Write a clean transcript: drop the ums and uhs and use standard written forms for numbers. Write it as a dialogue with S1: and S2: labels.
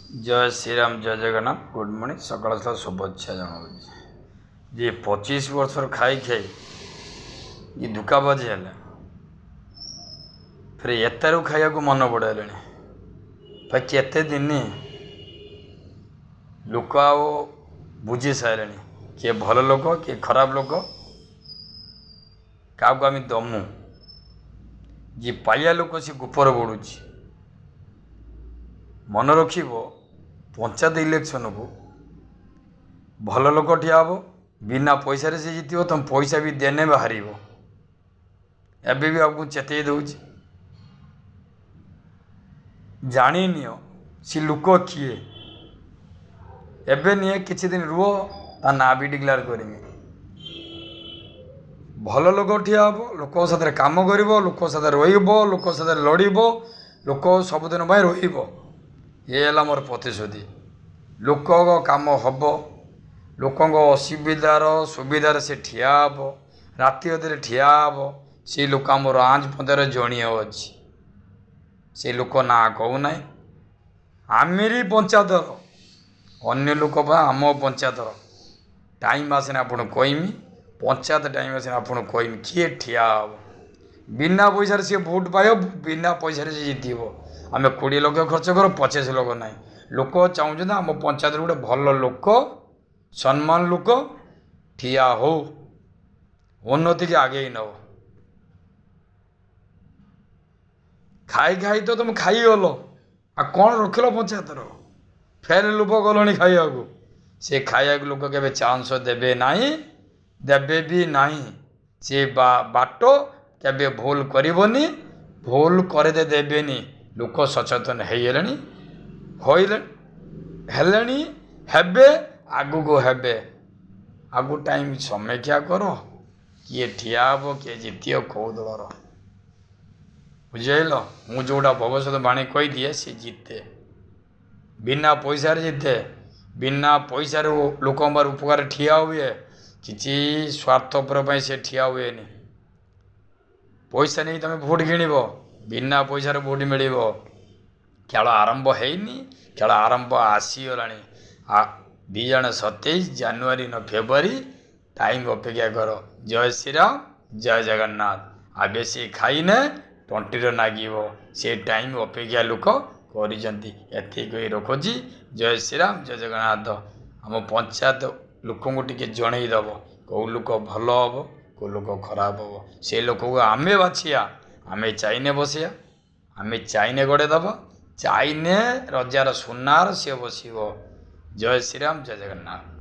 S1: जय श्रीराम जय Jagannath good morning सकाल सकाल शुभेच्छा जनाऊँ जे 25 वर्ष खाई खाई ये धोखाबाजी है फिर एतारू खाया को मन पड़े भाई केते दिन लोक आओ बुझी सारे किए भल लोक किए खराब लोक क्या आम दमु जी पाया लोक सी गुपर बढ़ुची मन रख पंचायत इलेक्शन को भल लोक ठिया हे बिना पैसा से जीत तुम पैसा भी देने बाहर एबे भी आपको चेतई दूच जानी नियो सी लोक किए एबे नहीं किसी दिन रुह ता ना भी डिक्लेयर करमी भल लोक ठिया हे लोक साथ काम कर लोक साथ रोक साथ लड़ लोक सबुदिन ये है मोर प्रतिश्रुति लोक काम हम लोक असुविधार सुविधार से ठिया हे राति अधे ठिया हे से लोक आमर आँच पंदार जणिए अच्छी से लोक ना कहूना आमेरी पंचायतर अन्य लोक आम पंचायतर टाइम आसने आपको कहमी पंचायत टाइम आसने आपको कहमी किए ठिया हे बिना पैसा सी भोट पाइब बिना पैसा से जीत आम 20 लाख खर्च कर 25 लाख ना लोक चाहते आम पंचायत गोटे भल लोक सम्मान लोक ठिया हो उन्नति के आगे ही नब खाई खाई तो तुम खाई गल आ कौन रखिल पंचायत फेर लोक गल खाइबा से खाइबा लोक के चांस देवे नहीं देवे भी नहीं से बाट के भूल करनी भूल करदे देवेनी लोक सचेतन हेबे आगु को हेबे आगु टाइम समीक्षा कर किए ठिया हे किए जीत कौ दलर बुझेल मु जोटा भविष्य बाणी कही दिए सी जीते बिना पैसा जीते बिना पैसा लोक उपकार ठिया हुए किसी स्वार्थपर से ठिया हुए पैसा नहीं तुम भोट किण बिना पैसा भोट मिल खेल आरंभ होनी खेल आरंभ आसीगला 2027 जानुआरी न फेब्रुआरी टाइम अपेक्षा कर जय श्रीराम जय जगन्नाथ आ बेसी खाइने टंटीर नागिब से टाइम अपेक्षा लोक कर रखुची जय श्रीराम जय जगन्नाथ आम पंचायत लोक टे जनईदब कौ लोक भल हम कौ लोक खराब हम से लोक को आमे बाछिया आमे चाइने बसिया आमे चाइने गड़े दब चाइने रजार सुनार सी बस जय श्रीराम जय जगन्नाथ।